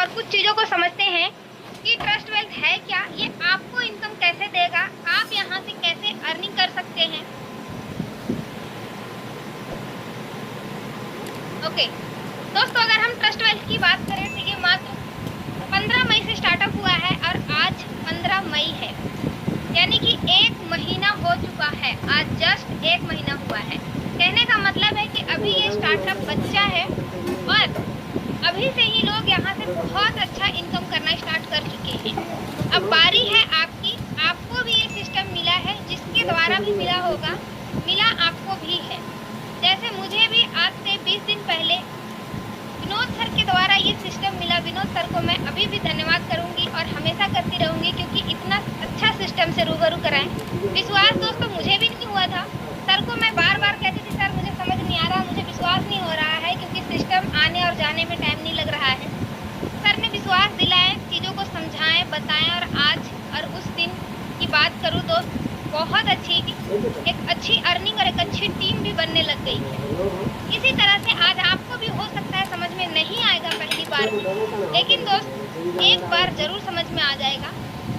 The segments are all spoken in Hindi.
और कुछ चीज़ों को समझते हैं कि ट्रस्ट वेल्थ है क्या, ये आपको इनकम कैसे देगा, आप यहाँ से कैसे अर्निंग कर सकते हैं। ओके दोस्तों, अगर हम ट्रस्ट वेल्थ की बात करें तो ये मात्र 15 मई से स्टार्टअप हुआ है और आज 15 मई है, यानी कि 1 महीना हो चुका है। आज जस्ट 1 महीना हुआ है। कहने का मतलब है कि अभी ये स्टार्टअप बच्चा है और अभी से ही लोग यहाँ से बहुत अच्छा इनकम करना स्टार्ट कर चुके हैं। अब बारी है आपकी, आपको भी ये सिस्टम मिला है, जिसके द्वारा भी मिला होगा, मिला आपको भी है। जैसे मुझे भी आज से 20 दिन पहले विनोद सर के द्वारा ये सिस्टम मिला। विनोद सर को मैं अभी भी धन्यवाद करूंगी और हमेशा करती रहूंगी, क्योंकि इतना अच्छा सिस्टम से रूबरू कराएं। विश्वास दोस्तों मुझे भी नहीं हुआ था। सर को मैं बार बार कहती थी, सर मुझे समझ नहीं आ रहा, मुझे विश्वास नहीं हो रहा है, क्योंकि सिस्टम आने और जाने में टाइम नहीं लग रहा है। सर ने विश्वास दिलाए, चीज़ों को समझाएं, बताएं, और आज और उस दिन की बात करूँ दोस्त, बहुत अच्छी एक अच्छी अर्निंग और एक अच्छी टीम भी बनने लग गई है। इसी तरह से आज आपको भी हो सकता है समझ में नहीं आएगा पहली बार में, लेकिन दोस्त एक बार जरूर समझ में आ जाएगा।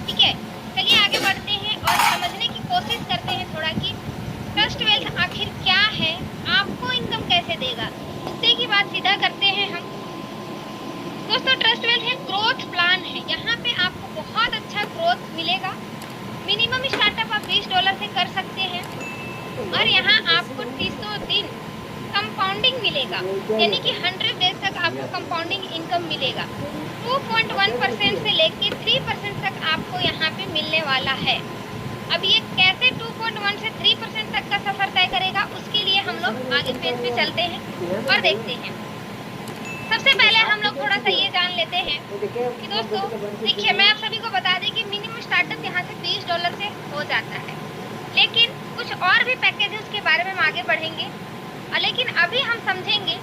ठीक है, चलिए आगे बढ़ते हैं और समझने की कोशिश करते हैं थोड़ा कि ट्रस्ट वेल्थ आखिर क्या है, आपको इनकम कैसे देगा। मुद्दे की बात सीधा करते हैं हम। दोस्तों ट्रस्ट वेल्थ एक ग्रोथ प्लान है। यहाँ पे आपको बहुत अच्छा ग्रोथ मिलेगा। मिनिमम स्टार्टअप आप $20 से कर सकते हैं और यहाँ आपको 300 दिन कंपाउंडिंग मिलेगा, यानी कि 100 डेज तक आपको कंपाउंडिंग इनकम मिलेगा। 2.1% से लेके 3% तक आपको यहाँ पे मिलने वाला है। अब ये कैसे 2.1 से 3% तक का सफर तय करेगा, उसके लिए हम लोग आगे पेज पे चलते हैं और देखते हैं। सबसे पहले हम लोग थोड़ा सा ये जान लेते हैं कि दोस्तों देखिए, मैं आप सभी को बता दें कि मिनिमम स्टार्टअप यहाँ से $20 से हो जाता है, लेकिन कुछ और भी पैकेज है, उसके बारे में हम आगे बढ़ेंगे। लेकिन अभी हम समझेंगे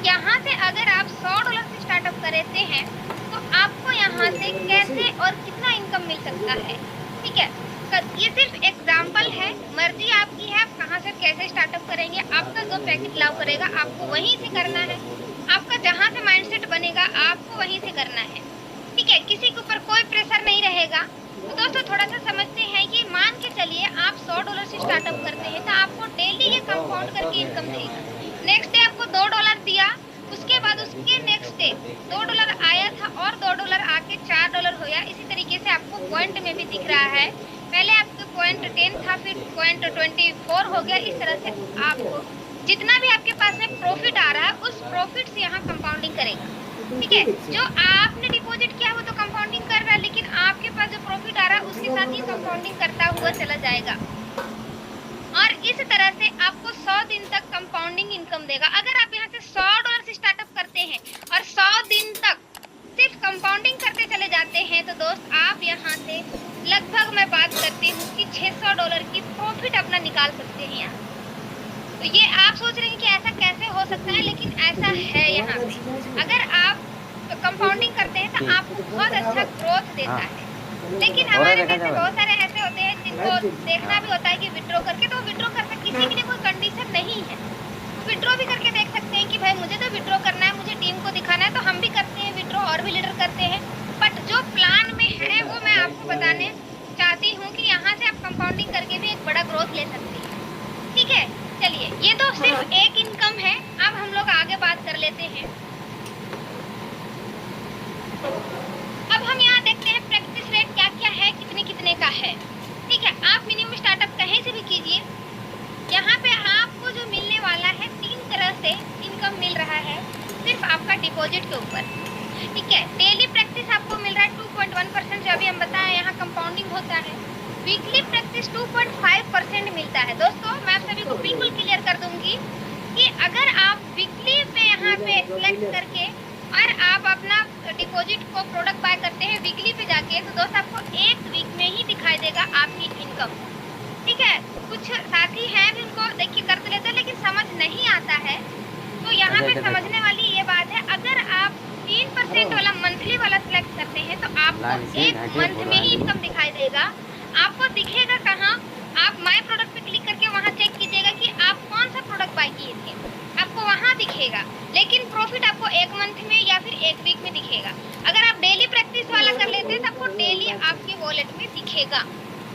यहाँ से अगर आप $100 से स्टार्टअप करते हैं तो आपको यहाँ से कैसे और कितना इनकम मिल सकता है। ठीक है, ये सिर्फ एग्जाम्पल है, मर्जी आपकी है, आप कहाँ से कैसे स्टार्टअप करेंगे। आपका जो पैकेज अलाउ करेगा आपको वहीं से करना है, आपका जहाँ से माइंडसेट बनेगा आपको वहीं से करना है। ठीक है, किसी के ऊपर कोई प्रेशर नहीं रहेगा। तो दोस्तों थोड़ा सा समझते हैं कि मान के चलिए आप $100 से स्टार्टअप करते हैं तो आपको डेली ये कंपाउंड करके इनकम देगा। नेक्स्ट डे आपको $2 दिया, उसके बाद उसके नेक्स्ट डे $2 आया था और $2 आके $4 हो गया। इसी तरीके से आपको पॉइंट में भी दिख रहा है, पहले आपको पॉइंट 10 था, फिर पॉइंट 24 हो गया। इस तरह से आपको जितना भी आपके पास में प्रॉफिट आ रहा है उस प्रॉफिट से यहाँ कंपाउंडिंग करेगा। ठीक है, जो आपने डिपॉजिट किया वो तो कंपाउंडिंग कर रहा है, लेकिन आपके पास जो प्रॉफिट आ रहा है उसके साथ ही कंपाउंडिंग करता हुआ चला जाएगा। और इस तरह से आपको 100 दिन तक कंपाउंडिंग इनकम देगा। अगर आप यहाँ से $100 से स्टार्टअप करते हैं और 100 दिन तक सिर्फ कंपाउंडिंग करते चले जाते हैं तो दोस्त आप यहाँ से लगभग मैं बात करती हूँ कि $600 की प्रॉफिट अपना निकाल सकते हैं यहाँ। तो ये आप सोच रहे हैं कि ऐसा कैसे हो सकता है, लेकिन ऐसा है यहाँ पे। अगर आप कंपाउंडिंग करते हैं तो आपको बहुत अच्छा ग्रोथ देता है। लेकिन हमारे में से बहुत सारे ऐसे होते हैं जिनको देखना भी होता है कि विड्रॉ करके, तो विड्रॉ कर सकते, किसी के लिए कोई कंडीशन नहीं है, विड्रॉ भी करके देख सकते हैं कि भाई मुझे तो विड्रॉ करना है, मुझे टीम को दिखाना है, तो हम भी करते हैं विड्रॉ, और भी लीडर करते हैं। बट जो प्लान में है वो मैं आपको बताने चाहती हूँ कि यहाँ से आप कंपाउंडिंग करके भी एक बड़ा ग्रोथ ले सकते हैं। ठीक है, चलिए ये तो सिर्फ एक इनकम है। अब हम लोग आगे बात कर लेते हैं। अब हम यहाँ देखते हैं प्रैक्टिस रेट क्या क्या है, कितने कितने का है। ठीक है, आप मिनिमम स्टार्टअप कहीं से भी कीजिए, यहाँ पे आपको जो मिलने वाला है 3 तरह से इनकम मिल रहा है सिर्फ आपका डिपॉजिट के ऊपर। ठीक है, डेली प्रैक्टिस आपको मिल रहा है 2.1%, जो अभी हम बताएं यहाँ कंपाउंडिंग होता है। वीकली प्रैक्टिस 2.5% मिलता है। दोस्तों मैं आप सभी को बिल्कुल क्लियर कर दूंगी कि अगर आप वीकली पे यहाँ पे सिलेक्ट करके और आप अपना डिपॉजिट को प्रोडक्ट बाय करते हैं वीकली पे जाके, तो दोस्त आपको 1 वीक में ही दिखाई देगा आपकी इनकम। ठीक है, कुछ साथी हैं जिनको देखिए कर तो लेते हैं लेकिन समझ नहीं आता है, तो यहाँ पे समझने वाली ये बात है, अगर आप 3% वाला मंथली वाला सिलेक्ट करते हैं तो आपको 1 मंथ में ही इनकम दिखाई देगा। आपको दिखेगा कहाँ, आप माय प्रोडक्ट पे क्लिक करके वहाँ चेक कीजिएगा कि आप कौन सा प्रोडक्ट बाय किए थे, आपको वहाँ दिखेगा, लेकिन प्रॉफिट आपको एक मंथ में या फिर एक वीक में दिखेगा। अगर आप डेली प्रैक्टिस वाला कर लेते हैं तो आपको डेली आपके वॉलेट में दिखेगा।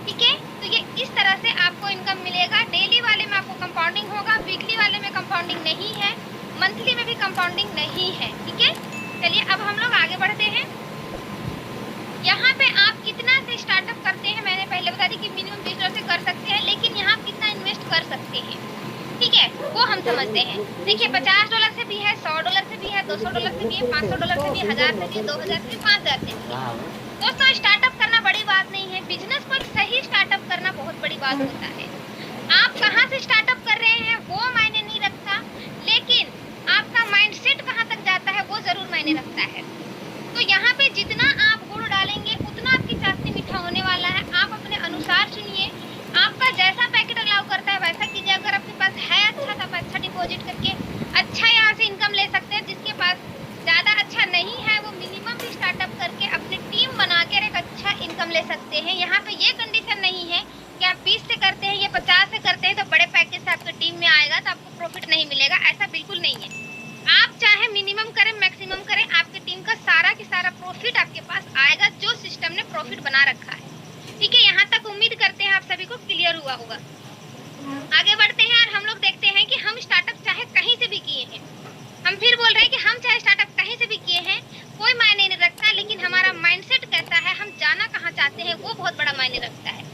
ठीक है, तो ये इस तरह से आपको इनकम मिलेगा। डेली वाले में आपको कंपाउंडिंग होगा, वीकली वाले में कंपाउंडिंग नहीं है, मंथली में भी कंपाउंडिंग नहीं है। ठीक है, चलिए अब हम लोग आगे बढ़ते हैं। यहाँ पे आप कितना से स्टार्टअप करते हैं, मैंने पहले बता दी कि मिनिमम $20 से कर सकते हैं, लेकिन यहाँ कितना इन्वेस्ट कर सकते हैं, ठीक है, वो हम समझते हैं। देखिए $50 से भी है, $100 से भी है, $200 से भी है, $500 से भी है, 1000 से भी है, 2000 से भी, 5000 से भी। दोस्तों स्टार्टअप करना बड़ी बात नहीं है, बिजनेस को सही स्टार्टअप करना बहुत बड़ी बात होता है। आप कहाँ से स्टार्टअप कर रहे हैं वो मायने नहीं रखता, लेकिन आपका माइंडसेट कहाँ तक जाता है वो जरूर मायने रखता है। तो यहाँ पे जितना आप गुड़ डालेंगे उतना आपकी चाशनी मीठा होने वाला है। आप अपने अनुसार चुनिए, आपका जैसा पैकेट अलाउ करता है वैसा कीजिए। अगर आपके पास है अच्छा तो आप अच्छा डिपॉजिट करके अच्छा यहाँ से इनकम ले सकते हैं। जिसके पास ज़्यादा अच्छा नहीं है वो मिनिमम भी स्टार्टअप करके अपनी टीम बना कर एक अच्छा इनकम ले सकते हैं। यहाँ पे ये कंडीशन नहीं है कि आप 20 से करते हैं या 50 से करते हैं तो बड़े पैकेज से आपकी टीम में आएगा तो आपको प्रॉफिट नहीं मिलेगा, ऐसा बिल्कुल नहीं है। आप चाहे मिनिमम करें मैक्सिमम करें, आपकी टीम का सारा की सारा प्रॉफिट आपके पास आएगा जो सिस्टम ने प्रॉफिट बना रखा है। ठीक है, यहाँ तक उम्मीद करते हैं आप सभी को क्लियर हुआ होगा। आगे बढ़ते हैं और हम लोग देखते हैं कि हम स्टार्टअप चाहे कहीं से भी किए हैं, हम फिर बोल रहे हैं कि हम चाहे स्टार्टअप कहीं से भी किए हैं कोई मायने नहीं रखता, लेकिन हमारा माइंडसेट कैसा है, हम जाना कहाँ चाहते हैं वो बहुत बड़ा मायने रखता है।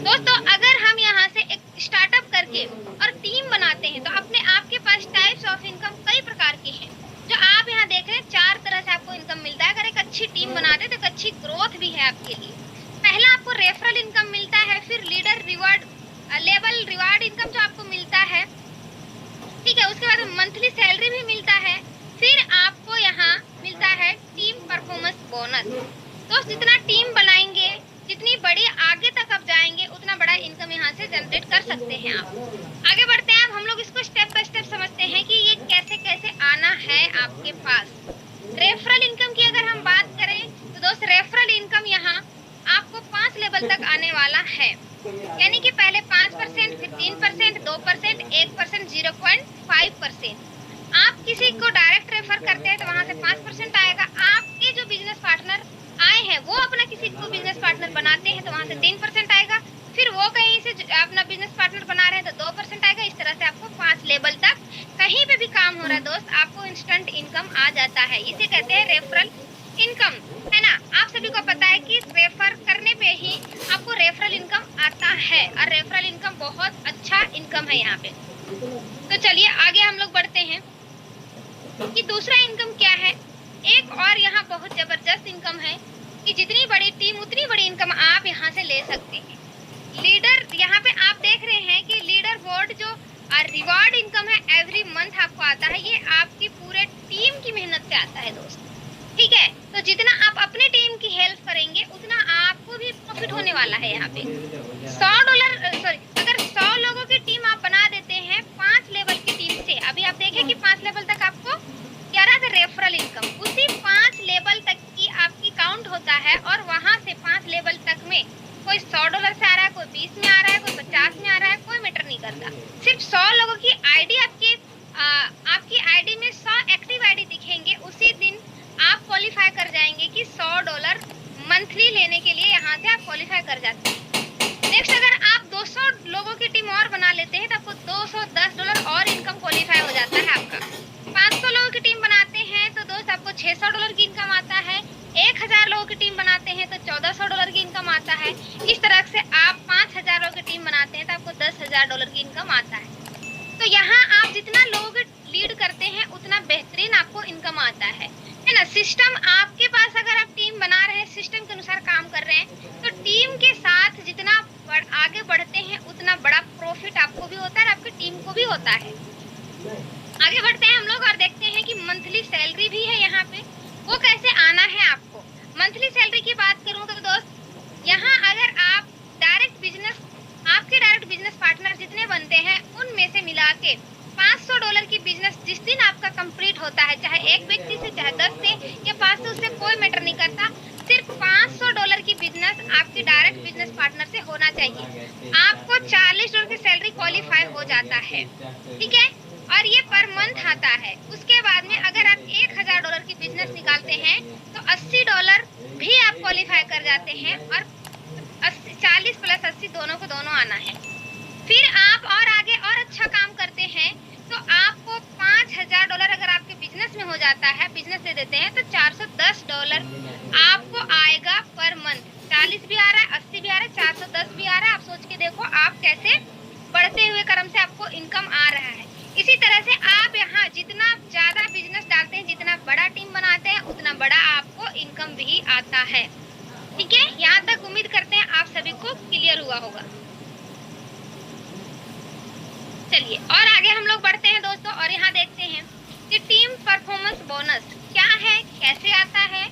दोस्तों अगर हम यहाँ से एक स्टार्टअप करके और टीम बनाते हैं तो अपने आप के पास टाइप्स ऑफ इनकम कई प्रकार के हैं जो आप यहाँ देख रहे हैं। 4 तरह से आपको इनकम मिलता है। अगर एक अच्छी टीम बनाते तो एक अच्छी ग्रोथ भी है आपके लिए। पहला आपको रेफरल इनकम मिलता है, फिर leader reward level reward income जो आपको मिलता है, ठीक है, उसके बाद मंथली सैलरी भी मिलता है, फिर आपको यहाँ मिलता है टीम परफॉर्मेंस बोनस। तो जितना टीम बनाएंगे, जितनी बड़ी आगे तक आप जाएंगे उतना बड़ा इनकम यहाँ से जनरेट कर सकते हैं आप। आगे बढ़ते हैं, अब हम लोग इसको स्टेप बाय स्टेप समझते हैं कि ये कैसे कैसे आना है आपके पास। रेफरल इनकम की अगर हम बात करें तो दोस्त रेफरल इनकम यहाँ आपको 5 लेवल तक आने वाला है, यानी कि पहले 5%, फिर 3%, 2%, 1%, 0.5%। आप किसी को डायरेक्ट रेफर करते हैं तो वहां से 5% आएगा। आपके जो बिजनेस पार्टनर आए हैं वो अपना किसी को बिजनेस पार्टनर बनाते हैं तो वहां से 3% आएगा। फिर वो कहीं से अपना बिजनेस पार्टनर बना रहे हैं तो 2% आएगा। इस तरह से आपको 5 लेवल तक कहीं पे भी काम हो रहा है दोस्त, आपको इंस्टेंट इनकम आ जाता है। इसे कहते हैं रेफरल इनकम, है ना। आप सभी को पता है कि रेफर करने पे ही आपको रेफरल इनकम आता है और रेफरल इनकम बहुत अच्छा इनकम है यहाँ पे। तो चलिए आगे हम लोग बढ़ते हैं कि दूसरा इनकम क्या है। एक और यहाँ बहुत जबरदस्त इनकम है कि जितनी बड़ी टीम उतनी बड़ी इनकम आप यहाँ से ले सकते हैं। लीडर, यहाँ पे आप देख रहे हैं कि लीडर बोर्ड जो रिवार्ड इनकम है एवरी मंथ आपको आता है, ये आपकी पूरे टीम की मेहनत से आता है दोस्त। ठीक है, तो जितना आप अपने टीम की हेल्प करेंगे उतना आपको भी प्रॉफिट होने वाला है। यहाँ पे अगर 100 लोगों की टीम आप बना देते हैं 5 लेवल की टीम से, अभी आप देखें कि 5 लेवल तक आपको क्या रहा था रेफरल इनकम, उसी 5 लेवल तक की आपकी काउंट होता है और वहां से 5 लेवल तक में कोई $100 से आ रहा है, कोई 20 में आ रहा है, कोई 50 में आ रहा है, कोई मैटर नहीं करता। सिर्फ 100 लोगों की आईडी आपकी आईडी में 100 एक्टिव आईडी दिखेंगे, उसी दिन आप क्वालिफाई कर जाएंगे कि $100 मंथली लेने के लिए यहाँ से आप क्वालिफाई कर जाते हैं। नेक्स्ट अगर आप 200 लोगों की टीम और बना लेते हैं तो आपको $210 और इनकम क्वालिफाई हो जाता है आपका। 500 लोगों की टीम बनाते हैं तो दोस्त आपको $600 की इनकम आता है। 1000 लोगों की टीम बनाते हैं तो $1400 की इनकम आता है। इस तरह से आप 5000 लोगों की टीम बनाते हैं तो आपको $10,000 की इनकम आता है। तो यहाँ आप जितना लोग लीड करते हैं उतना बेहतरीन आपको इनकम आता है ना। सिस्टम आपके पास, अगर आप टीम बना रहे हैं, सिस्टम के अनुसार काम कर रहे हैं तो टीम के साथ जितना आगे बढ़ते हैं उतना बड़ा प्रॉफिट आपको भी होता है और आपकी टीम को भी होता है। आगे बढ़ते हैं हम लोग और देखते हैं कि मंथली सैलरी भी है यहाँ पे, वो कैसे आना है आपको। मंथली सैलरी की बात करूँ तो दोस्त यहाँ अगर आप आपके डायरेक्ट बिजनेस पार्टनर जितने बनते हैं उनमें से मिला के $500 की बिजनेस जिस दिन आपका कंप्लीट होता है, चाहे एक व्यक्ति से, चाहे 10 से या 500 से, कोई मैटर नहीं करता, सिर्फ $500 की बिजनेस आपके डायरेक्ट बिजनेस पार्टनर से होना चाहिए। आपको $40 की सैलरी क्वालिफाई हो जाता है। ठीक है, और ये पर मंथ आता है। उसके बाद में अगर आप $1000 की बिजनेस निकालते हैं तो $80 भी आप क्वालिफाई कर जाते हैं और 40 + 80 दोनों को दोनों आना है। फिर आप और आगे और अच्छा काम करते हैं तो आपको $5000 अगर आपके बिजनेस में हो जाता है, बिजनेस दे देते हैं तो $410 आपको आएगा पर मंथ। 40 भी आ रहा है, 80 भी आ रहा है, 410 भी आ रहा है। आप सोच के देखो आप कैसे बढ़ते हुए क्रम से आपको इनकम आ रहा है। इसी तरह से आप यहाँ जितना ज्यादा बिजनेस डालते हैं, जितना बड़ा टीम बनाते हैं, उतना बड़ा आपको इनकम भी आता है। ठीक है, यहाँ तक उम्मीद करते हैं आप सभी को क्लियर हुआ होगा। चलिए और आगे हम लोग बढ़ते हैं दोस्तों, और यहाँ देखते हैं कि टीम परफॉर्मेंस बोनस क्या है, कैसे आता है,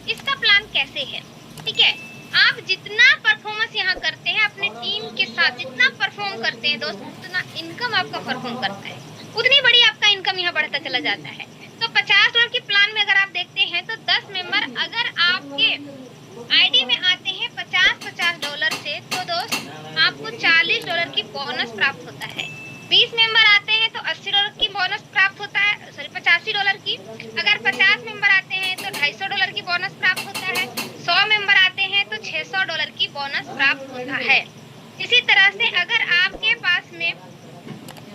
इसका प्लान कैसे है। ठीक है, आप जितना परफॉर्मेंस यहाँ करते हैं अपने टीम के साथ, जितना परफॉर्म करते हैं दोस्तों, उतना इनकम आपका परफॉर्म करता है, उतनी बड़ी आपका इनकम यहाँ बढ़ता चला जाता है। तो $50 की प्लान में अगर आप देखते हैं तो 10 मेंबर अगर आपके आईडी में आते हैं $50 से, तो दोस्त आपको $40 की बोनस प्राप्त होता है। 20 मेंबर आते हैं तो $80 की बोनस प्राप्त होता है, सॉरी $85 की। अगर 50 मेंबर आते हैं तो $250 की बोनस प्राप्त होता है। 100 मेंबर आते हैं तो $600 की बोनस प्राप्त होता है। इसी तरह से अगर आपके पास में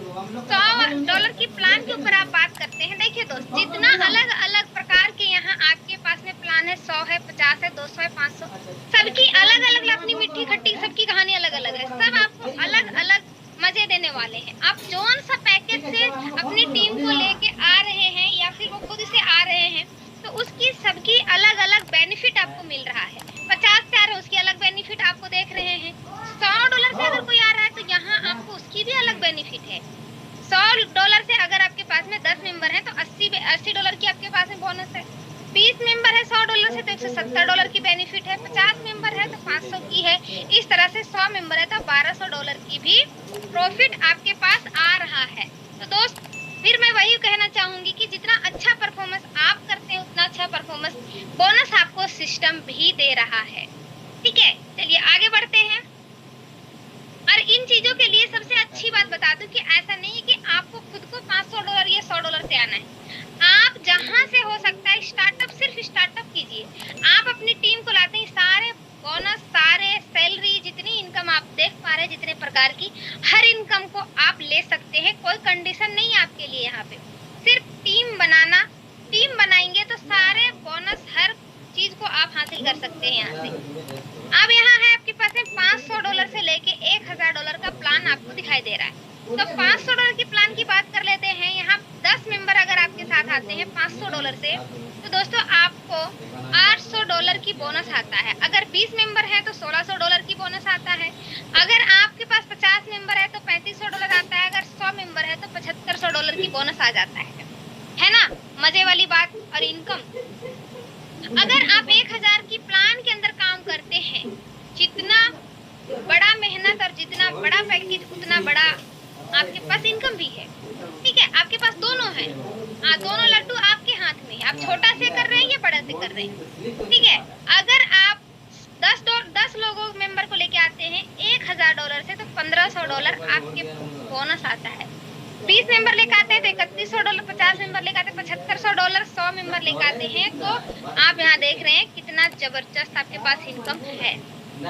$100 की प्लान के ऊपर आप बात करते हैं, देखिए दोस्त जितना अलग अलग प्रकार के यहाँ आपके पास में प्लान है, 100 है, 50 है, 200 है, 500, सबकी अलग अलग अपनी मीठी खट्टी सबकी कहानी अलग अलग है। सब आपको अलग अलग मजे देने वाले हैं। आप जोन सा पैकेज से अपनी टीम को लेके आ रहे हैं या फिर वो खुद से आ रहे हैं, तो उसकी सबकी अलग अलग बेनिफिट आपको मिल रहा है। 50 से आ रहा है उसकी अलग बेनिफिट आपको देख रहे हैं। $100 से अगर कोई आ रहा है तो यहाँ आपको उसकी भी अलग बेनिफिट है। $100 से अगर आपके पास में 10 मेंबर हैं तो $80 की आपके पास में बोनस है। 20 मेंबर है $100 से तो $170 की बेनिफिट है। 50 मेंबर है तो 500 की है। इस तरह से 100 मेंबर है तो $1200 की भी प्रॉफिट आपके पास आ रहा है। तो दोस्त फिर मैं वही कहना चाहूंगी कि जितना अच्छा परफॉर्मेंस आप करते हैं उतना अच्छा परफॉर्मेंस बोनस आपको सिस्टम भी दे रहा है। ठीक है, चलिए आगे बढ़ते हैं। और इन चीजों के लिए सबसे अच्छी बात बता दूं कि ऐसा नहीं है कि आपको खुद को $500 या $100 से आना है। आप जहां से हो सकता है स्टार्टअप, सिर्फ स्टार्टअप कीजिए। आप अपनी टीम को लाते हैं, सारे बोनस, सारे सैलरी, जितनी इनकम आप देख पा रहे हैं, जितने प्रकार की, हर इनकम को आप ले सकते हैं। कोई कंडीशन नहीं है आपके लिए यहाँ पे, सिर्फ टीम बनाना। टीम बनाएंगे तो सारे बोनस, हर चीज को आप हासिल कर सकते हैं यहाँ से। अब यहाँ है आपके पास में $500 से लेके $1000 का प्लान आपको दिखाई दे रहा है। तो $500 की प्लान की बात कर लेते हैं। यहाँ 10 मेंबर अगर आपके साथ आते हैं $500 से, तो दोस्तों आपको $800 की बोनस आता है। अगर 20 मेंबर है तो $1600 की बोनस आता है। अगर आपके पास 50 मेंबर है तो $3500 आता है। अगर 100 मेंबर है तो $7500 की बोनस आ जाता है ना। मजे वाली बात और इनकम। अगर आप 1000 की प्लान के अंदर काम करते हैं, जितना बड़ा मेहनत और जितना बड़ा पैकेज उतना बड़ा आपके पास इनकम भी है। ठीक है, आपके पास दोनों है। दोनों लड्डू आपके हाथ में है। आप छोटा से कर रहे हैं या बड़ा से कर रहे हैं। ठीक है, अगर आप 10 लोगों मेंबर को लेके आते हैं $1000 से, तो $1500 आपके बोनस आता है। 20 मेंबर लेके आते हैं तो $3100, 50 मेंबर लेके आते हैं $7500, 100 मेंबर लेके आते हैं तो आप यहाँ देख रहे हैं कितना जबरदस्त आपके पास इनकम है।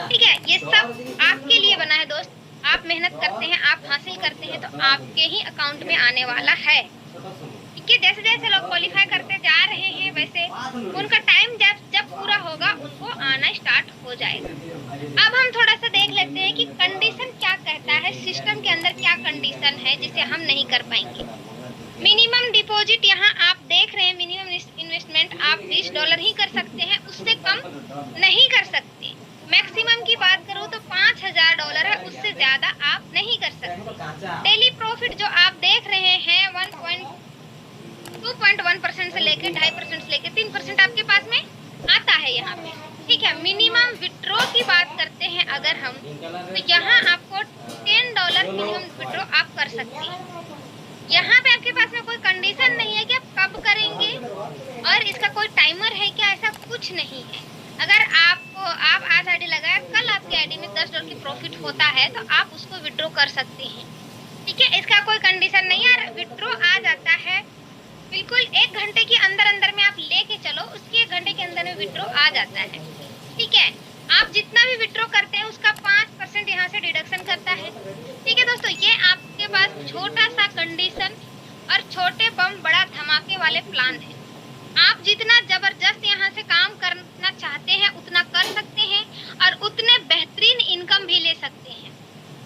ठीक है, ये सब आपके लिए बना है दोस्त। आप मेहनत करते हैं, आप हासिल करते हैं तो आपके ही अकाउंट में आने वाला है। ठीक है, जैसे जैसे लोग क्वालिफाई करते जा रहे हैं वैसे उनका टाइम जब पूरा होगा उनको आना स्टार्ट हो जाएगा। अब हम थोड़ा सा देख लेते हैं कि कंडीशन क्या कहता है, सिस्टम के अंदर क्या कंडीशन है जिसे हम नहीं कर पाएंगे। मिनिमम डिपॉजिट यहाँ आप देख रहे हैं, मिनिमम इन्वेस्टमेंट आप $20 ही कर सकते हैं, उससे कम नहीं कर सकते। मैक्सिमम की बात करूँ तो $5000 है, उससे ज्यादा आप नहीं कर सकते। डेली प्रॉफिट जो आप देख रहे हैं 2.1% से लेकर 2.5% से लेकर 3% आपके पास में आता है यहाँ पे। ठीक है, मिनिमम विड्रॉ की बात करते हैं अगर हम, तो यहाँ आपको $10 मिनिमम विड्रॉ आप कर सकते हैं। यहाँ पे आपके पास में कोई कंडीशन नहीं है कि आप कब करेंगे और इसका कोई टाइमर है क्या, ऐसा कुछ नहीं है। अगर आप आज आईडी लगाए, कल आपके आईडी में $10 की प्रॉफिट होता है तो आप उसको विड्रॉ कर सकते हैं। ठीक है, इसका कोई कंडीशन नहीं है। विड्रॉ आज विड्रॉ आ जाता है। ठीक है, आप जितना भी विड्रॉ करते हैं उसका 5% यहाँ से डिडक्शन करता है। ठीक है दोस्तों, ये आपके पास छोटा सा कंडीशन और छोटे बम बड़ा धमाके वाले प्लान है। आप जितना जबरदस्त यहाँ से काम करना चाहते हैं उतना कर सकते हैं और उतने बेहतरीन इनकम भी ले सकते हैं।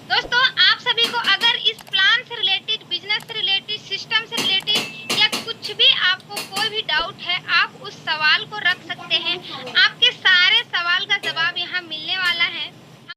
दोस्तों, आप सभी को अगर इस प्लान से रिलेटेड, बिजनेस से रिलेटेड, सिस्टम से रिलेटेड या कुछ भी आपको कोई भी डाउट है, आप उस सवाल को रख सकते हैं। आपके